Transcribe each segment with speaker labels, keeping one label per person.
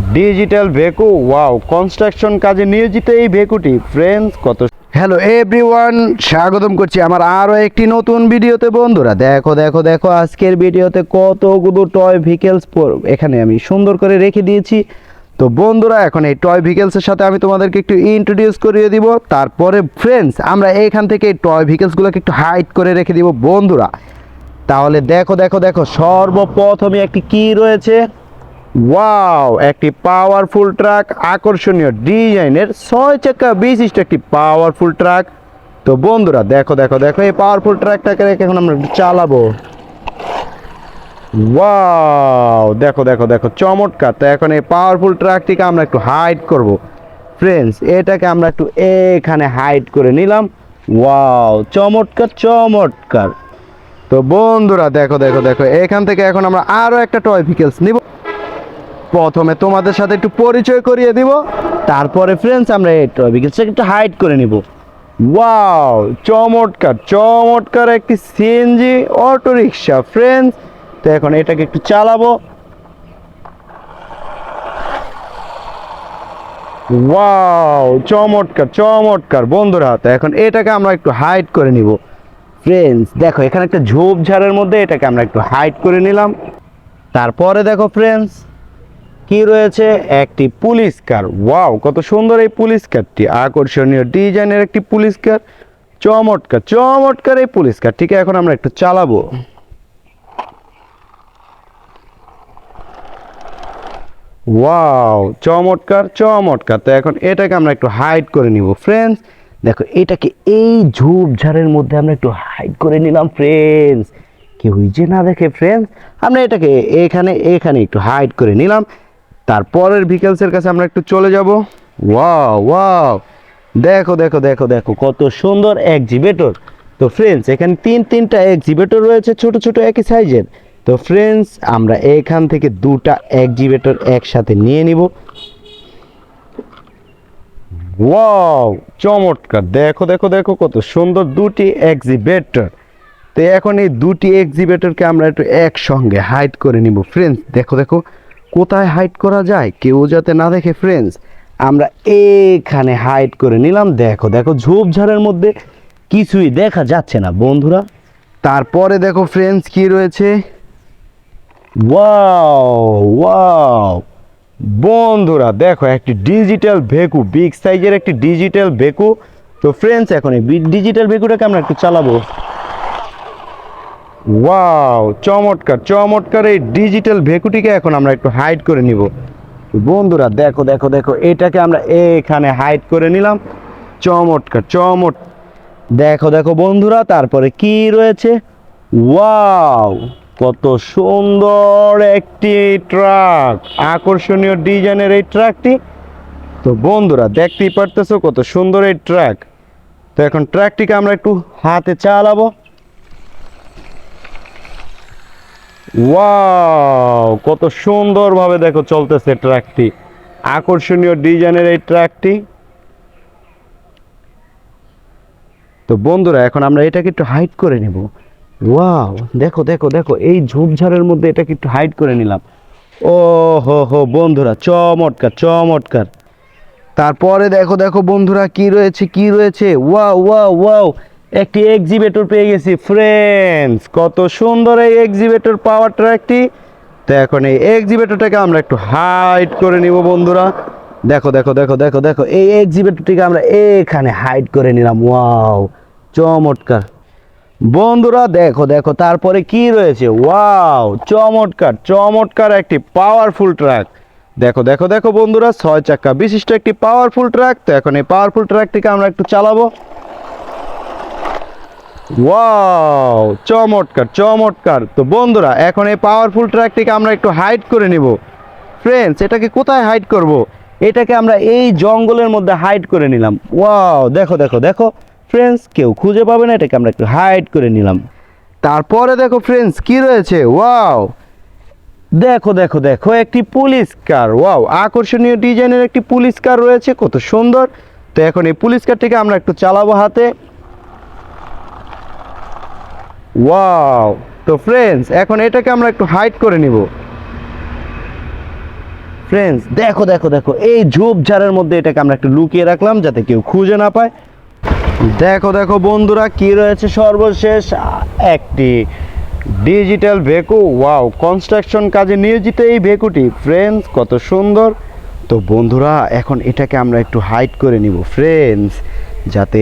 Speaker 1: Digital ভেকু, wow, construction কাজে নিয়োজিত এই ভেকুটি ফ্রেন্ডস কত। হ্যালো এভরিওয়ান, স্বাগতম করছি আমার আরও একটি নতুন ভিডিওতে। বন্ধুরা দেখো দেখো দেখো, আজকের ভিডিওতে কতগুলো টয় ভেহিকেলস এখানে আমি সুন্দর করে রেখে দিয়েছি। তো বন্ধুরা এখন এই টয় ভেহিকেলসের সাথে আমি তোমাদেরকে একটু ইন্ট্রোডিউস করিয়ে দিব। তারপরে ফ্রেন্ডস আমরা এখান থেকে এই টয় ভেহিকেলসগুলোকে একটু হাইড করে রেখে দিব বন্ধুরা। তাহলে দেখো দেখো দেখো, সর্বপ্রথমে একটি কি রয়েছে, ওয়াও, একটি পাওয়ারফুল ট্রাক, আকর্ষণীয় ডিজাইনের 6 চাকা বিশিষ্ট একটি পাওয়ারফুল ট্রাক। তো বন্ধুরা দেখো দেখো দেখো, এই পাওয়ারফুল ট্রাকটাকে এখন আমরা চালাবো। ওয়াও, দেখো দেখো দেখো, চমৎকার। তো এখন এই পাওয়ারফুল ট্রাকটিকে আমরা একটু হাইড করব ফ্রেন্ডস, এটাকে আমরা একটু এখানে হাইড করে নিলাম। ওয়াও, চমৎকার চমৎকার। তো বন্ধুরা দেখো দেখো দেখো, এখান থেকে এখন আমরা আরও একটা টয় ভেহিকেলস নিব। প্রথমে তোমাদের সাথে একটু পরিচয় করিয়ে দিব, তারপরে ফ্রেন্ডস আমরা এই টয় ভেহিকেলসটাকে একটু হাইড করে নিব। ওয়াও, চমৎকার চমৎকার একটি সিএনজি অটো রিক্সা ফ্রেন্ডস। তো এখন এটাকে একটু চালাবো। ওয়াও, চমৎকার চমৎকার বন্ধুরা। তো এখন এটাকে আমরা একটু হাইড করে নিব ফ্রেন্ডস। দেখো এখানে একটা ঝোপঝাড়ের মধ্যে এটাকে আমরা একটু হাইড করে নিলাম। তারপরে দেখো ফ্রেন্ডস কি রয়েছে, একটি পুলিশ কার। ওয়াও, কত সুন্দর এই পুলিশ কারটি, আকর্ষণীয় ডিজাইনের একটি পুলিশ কার। চমৎকার চমৎকার এই পুলিশ কারটিকে এখন আমরা একটু চালাবো। ওয়াও, চমৎকার চমৎকার। তো এখন এটাকে আমরা একটু হাইড করে নিব ফ্রেন্ডস। দেখো এটাকে এই ঝোপঝাড়ের মধ্যে আমরা একটু হাইড করে নিলাম ফ্রেন্ডস, কেউই যে না দেখে ফ্রেন্ডস। আমরা এটাকে এখানে এখানে একটু হাইড করে নিলাম। তারপরের ভেহিকেলসের কাছে আমরা একটু চলে যাব। ওয়াও ওয়াও, দেখো দেখো দেখো দেখো, কত সুন্দর এক্সিবিটর। তো ফ্রেন্ডস এখানে তিনটা এক্সিবিটর রয়েছে, ছোট ছোট একই সাইজের। তো ফ্রেন্ডস আমরা এখান থেকে দুটা এক্সিবিটর একসাথে নিয়ে নিব। ওয়াও, চমৎকার। দেখো দেখো দেখো, কত সুন্দর দুটি এক্সিবিটর। তো এখন এই দুটি এক্সিবিটরকে আমরা একটু একসঙ্গে হাইড করে নিব ফ্রেন্ডস। দেখো দেখো, কোথায় হাইড করা যায় কেউ যাতে না দেখে ফ্রেন্ডস, আমরা এখানে হাইড করে নিলাম। দেখো দেখো, ঝোপঝাড়ের মধ্যে কিছুই দেখা যাচ্ছে না বন্ধুরা। তারপরে দেখো ফ্রেন্ডস কি রয়েছে, ওয়াও ওয়াও বন্ধুরা, দেখো একটি ডিজিটাল ভেকু, বিগ সাইজের একটি ডিজিটাল ভেকু। তো ফ্রেন্ডস এখন এই ডিজিটাল ভেকুটাকে আমরা একটু চালাবো। ওয়াও, চমৎকার চমৎকার এই ডিজিটাল ভেকুটিকে এখন আমরা একটু হাইড করে নিব বন্ধুরা। দেখো দেখো দেখো, এটাকে আমরা এখানে হাইড করে নিলাম। চমৎকার দেখো দেখো বন্ধুরা, তারপরে কি রয়েছে, ওয়াও, কত সুন্দর একটি ট্রাক, আকর্ষণীয় ডিজাইনের এই ট্রাকটি। তো বন্ধুরা দেখতেই পারতেছো কত সুন্দর এই ট্রাক। তো এখন ট্রাকটিকে আমরা একটু হাতে চালাবো। ওয়াও, কত সুন্দরভাবে দেখো চলতেছে ট্রাকটি, আকর্ষণীয় ডিজাইনের এই ট্রাকটি। তো বন্ধুরা এখন আমরা এটাকে একটু হাইড করে নেব। ওয়াও, দেখো দেখো দেখো, এই ঝোপঝাড়ের মধ্যে এটাকে একটু হাইড করে নিলাম। ও হো হো বন্ধুরা, চমৎকার চমৎকার। তারপরে দেখো দেখো বন্ধুরা কি রয়েছে কি রয়েছে, ওয়াও ওয়াও ওয়াও, একটি এক্সিবিটর পেয়ে গেছি ফ্রেন্ডস। কত সুন্দর এই এক্সিবিটর পাওয়ার ট্র্যাকটি। তো এখন এই এক্সিবিটরটাকে আমরা একটু হাইড করে নিব বন্ধুরা। দেখো দেখো দেখো দেখো দেখো, এই এক্সিবিটরটিকে আমরা এখানে হাইড করে নিলাম। ওয়াও, চমৎকার বন্ধুরা। দেখো দেখো তারপরে কি রয়েছে, ওয়াও, চমৎকার চমৎকার একটি পাওয়ারফুল ট্রাক। দেখো দেখো দেখো বন্ধুরা, 6 চাকা বিশিষ্ট একটি পাওয়ারফুল ট্রাক। তো এখন এই পাওয়ারফুল ট্রাকটিকে আমরা একটু চালাবো। ওয়াও, চমৎকার চমৎকার। তো বন্ধুরা এখন এই পাওয়ারফুল ট্রাকটিকে আমরা একটু হাইড করে নিব ফ্রেন্ডস। এটাকে কোথায় হাইড করব, এটাকে আমরা এই জঙ্গলের মধ্যে হাইড করে নিলাম। ওয়াও, দেখো দেখো দেখো ফ্রেন্ডস, কেউ খুঁজে পাবে না, এটাকে আমরা একটু হাইড করে নিলাম। তারপরে দেখো ফ্রেন্ডস কি রয়েছে, ওয়াও, দেখো দেখো দেখো, একটি পুলিশ কার। ওয়াও, আকর্ষণীয় ডিজাইনের একটি পুলিশ কার রয়েছে, কত সুন্দর। তো এখন এই পুলিশ কারটিকে আমরা একটু চালাবো হাতে। ওয়াও, তো ফ্রেন্ডস এখন এটাকে আমরা একটু হাইড করে নিব ফ্রেন্ডস দেখো দেখো দেখো, এই ঝোপঝাড়ের মধ্যে এটাকে আমরা একটু লুকিয়ে রাখলাম যাতে কেউ খুঁজে না পায়। দেখো দেখো বন্ধুরা কি রয়েছে সর্বশেষ, একটি ডিজিটাল ভেকু। ওয়াও, কনস্ট্রাকশন কাজে নিয়োজিত এই ভেকুটি ফ্রেন্ডস, কত সুন্দর। তো বন্ধুরা এখন এটাকে আমরা একটু হাইড করে নিব ফ্রেন্ডস, যাতে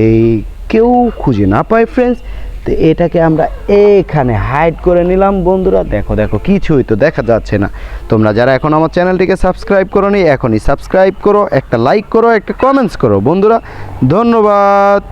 Speaker 1: কেউ খুঁজে না পায় ফ্রেন্ডস। তো এটাকে আমরা এখানে হাইড করে নিলাম বন্ধুরা। দেখো দেখো কিছুই তো দেখা যাচ্ছে না। তোমরা যারা এখন আমার চ্যানেলটিকে সাবস্ক্রাইব করোনি, এখনই সাবস্ক্রাইব করো, একটা লাইক করো, একটা কমেন্টস করো বন্ধুরা। ধন্যবাদ।